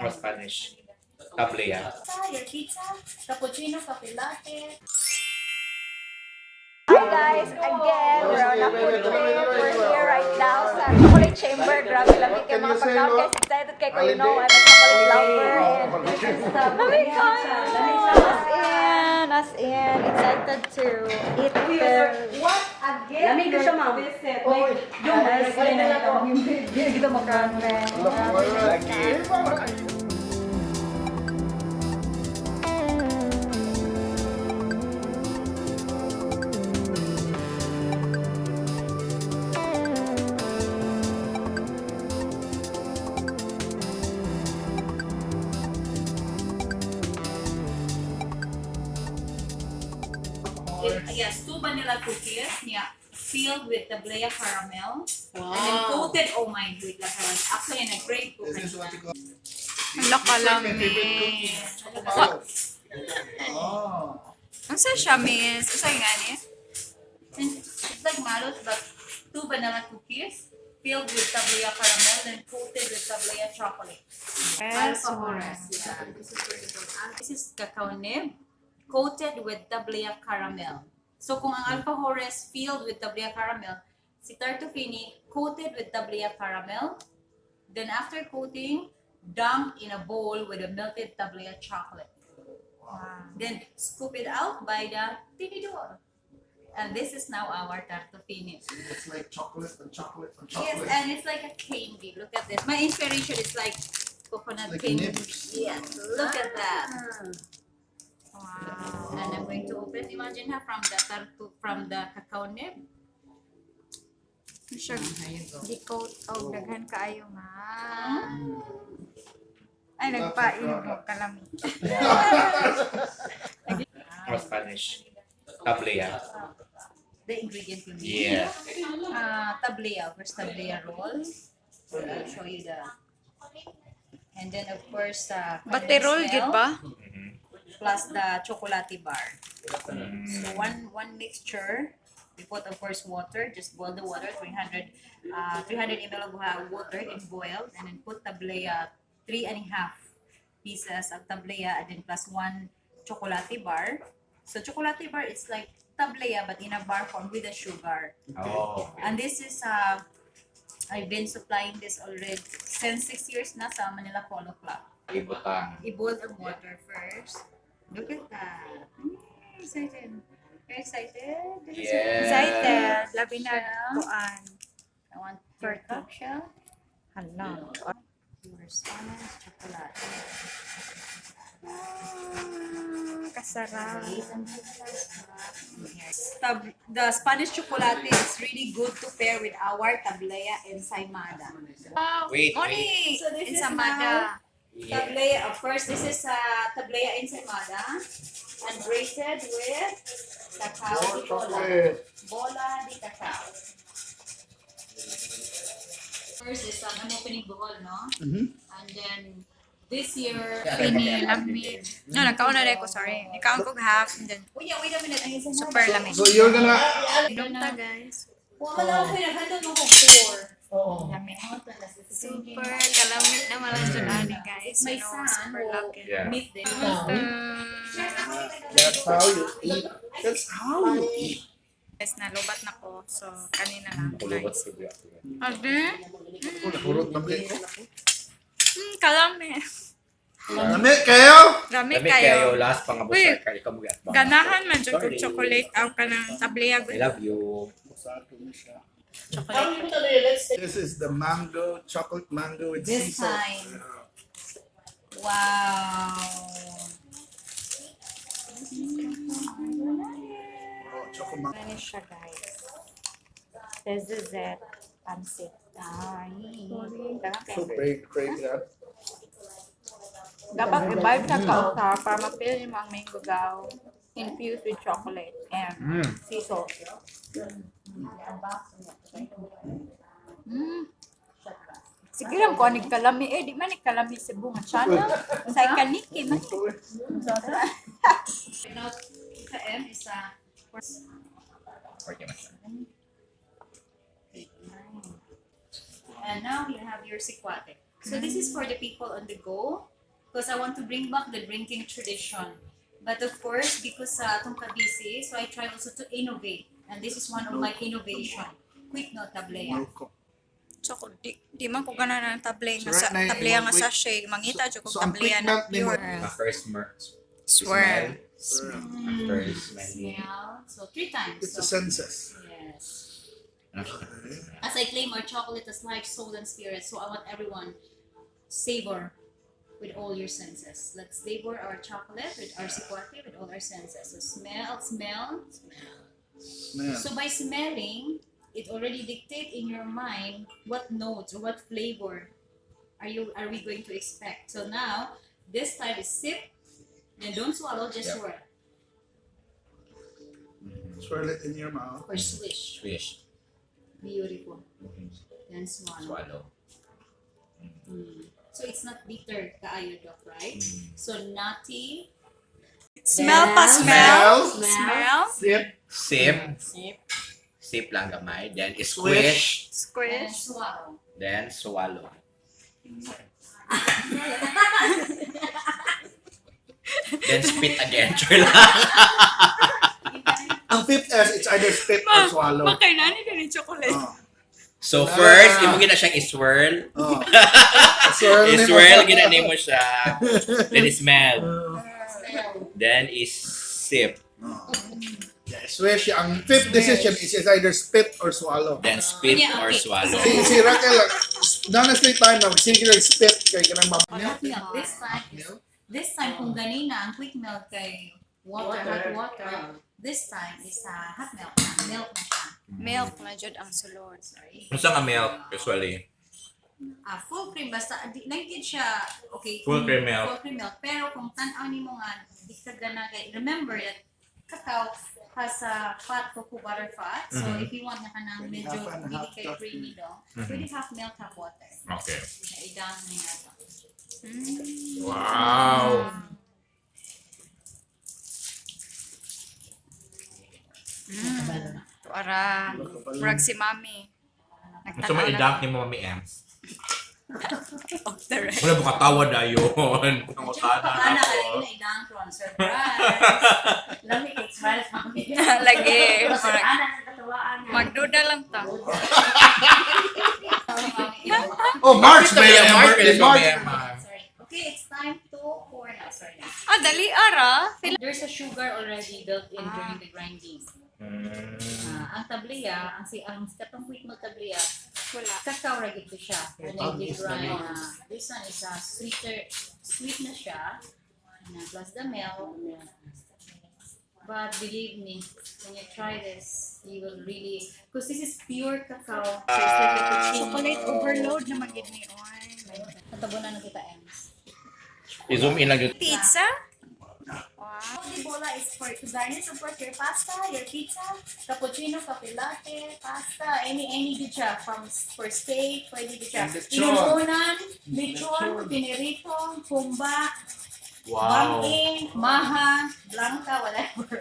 or Spanish. Tablea. Your pizza, cappuccino, cafe latte. Hi guys, again, we're on a food trip. We're here right now sa chocolate chamber. Grabe lamig kayo mga pagkaon guys. Excited kayo you know, I'm a chocolate lover and lamig ko. As in, excited to eat the... What again? Lamig ko siya, ma'am. Yes, 2 vanilla cookies, yeah, filled with the tablea caramel, and then coated. Oh my god, actually, in a great cookie. Hala ka lang, Ang sa siya, miss? Usay nga ni? It's like mallows, but 2 vanilla cookies filled with tablea caramel and coated with tablea chocolate. Yes, Alfajores, yeah. This is cacao nib coated with tablea caramel. So kung ang alfajores filled with tablea caramel, si tartufini coated with tablea caramel, then after coating, dunked in a bowl with a melted tablea chocolate. Then scoop it out by the tinidor. And this is now our tartufini. It's like chocolate and chocolate and Yes, chocolate. and it's like a candy. Look at this. My inspiration is like coconut Like candy. nibs. Yes, look at that. Wow. And I'm going to open. Imagine her from the cacao nib. Siya, di coat o daghan kaayo ma. Ay, nagpainom mo kalamig. Or Spanish. Tablea. The ingredient you need. Yeah. Tablea. First tablea roll. I'll show you the. And then of course Baterol, gid ba? plus the chocolate bar. So one mixture. We put of course water. Just boil the water. 300 ml of water in boiled, and then put tablea 3.5 pieces of tablea, and then plus 1 chocolate bar. So chocolate bar is like tablea but in a bar form with the sugar. Oh. And this is I've been supplying this already since 6 years na sa Manila Polo Club. Ibutang. I-boil the water first. Look at that. Excited. You're excited? Yeah. Excited. Labi na kuan. I want your cup shell. Hala. Your Spanish chocolate. Kasarap. The Spanish chocolate is really good to pair with our tablea ensaymada. Wait, Moni! So this is Ensamada. Yeah. Tablea, of course, this is tablea ensaymada and braided with cacao More di bola. chocolate. Bola di cacao. First is I'm opening buhol, no? And then this year, Lamig. No, nagkaon na rin ko, sorry. Nagkaon ko half, and then oh yeah, wait a minute. Ang ensaymada. super lamig. So you're gonna. Inom ta, guys. Wala ko yung handle mo ko 4. Lamig. Super kalamig na malansunani, guys. My You know, son super will lucky. Yeah. meet them. That's how you eat. That's how you eat. Guys, nalubat na ko. So, kanina lang. Kulubot sa biyak. Ade? Purot na bit. Kalami. Lamig kayo? Lamig Lamig kayo. kayo. Last pang abot Uy, sa ikaw mo gatbang. Ganahan man dyan kung chocolate aw ka ng tabliya. I love you. Chocolate. This is the mango, chocolate mango with sea This salt. time. Wow. Oh, chocolate mango. Ano siya, guys? This is it. Pansit. Ay. So crave that. Dapat i-vibe sa kauta para mapili mo ang mango daw infused with chocolate and sea salt. Sige lang ko anig kalami di man kalami Cebu nga channel. Say kaniki man. Now, sa M is and now you have your sikwate. So this is for the people on the go. because I want to bring back the drinking tradition. But of course, because sa atong kabisi, so I try also to innovate. And this is one of my innovation. Quick no tableya. So, di man ko gana ng tablay nga So, sa right now, tableya nga wait. sachet. Mangita jud ko So, ang tableya quick na melt ni mo- pure. First Swirl. After smelling. Smell. So 3 times. It's the So, senses. yes. Okay. As I claim our chocolate as life, soul, and spirit, so I want everyone savor with all your senses. Let's savor our chocolate with our sikwate with all our senses. So smell. Smell. So by smelling, it already dictate in your mind what notes or what flavor are we going to expect. So now, this time is sip, then don't swallow, just Yeah. swirl Swirl it in your mouth. or swish. Swish. Beautiful. Mhm. Then swallow. Swallow. So it's not bitter kaayo, Doc, right? So nutty. Smell pa Smell. Smell. Sip. Sip. Sip. Sip lang gamay. Then squish. And Squish. swallow. Then swallow. Then spit again. Sure lang. Ang fifth S, it's either spit or swallow. Makay nani din chocolate. Oh. So first, imo gina siyang iswirl. Oh. Swirl ni mo Iswirl, siya. gina mo siya. Then smell. Smell. Then is sip. Yeah, swish. Ang fifth decision is either spit or swallow. Then spit Yeah, or okay. swallow. Si Raquel, honestly time na, sige lang spit kay kanang Hot milk. This time kung ganina ang quick milk kay hot water. This time is hot milk. Milk na siya. Milk na jud ang sulod. Sorry. Unsa nga milk usually? Full cream basta nagid siya okay. Full cream milk. Full cream milk pero kung tan-aw nimo nga di ka gana kay remember that cacao has fat cocoa butter fat. So if you want na kanang medyo half and hindi half kay coffee. creamy daw, pwede half milk half water. Okay. I-down na nga to. Wow. Para murag si mami. Unsa man i-dunk ni Mami Ems? Off the record. Wala mo katawa dayon. Pangutana Ana ako. kay ina i-down from surprise. Lami kay smile sa kami. Lagi. Murag- Ana sa katawaan. Magduda lang ta. Oh, March, May may March, birthday, Mami March. Emma. Sorry. Okay, it's time to pour now. Sorry. Dali ara. There's a sugar already built in during the grinding. Ang tableya, ang katong quick milk tableya, Wala. cacao ra gid siya. And then you grind. This one is sweet na siya. Plus the milk. But believe me, when you try this, you will really, because this is pure cacao. So it's like a Chocolate overload na magid ni oy. Natabunan na kita, Ems. I-zoom in lang yun. Pizza? The bola is for to garnish of course your pasta, your pizza, cappuccino, cafe latte, pasta, any good siya. For steak, pwede good siya. Inuunan, lechon, pinirito, pumba, bangin, maha, blanca, whatever.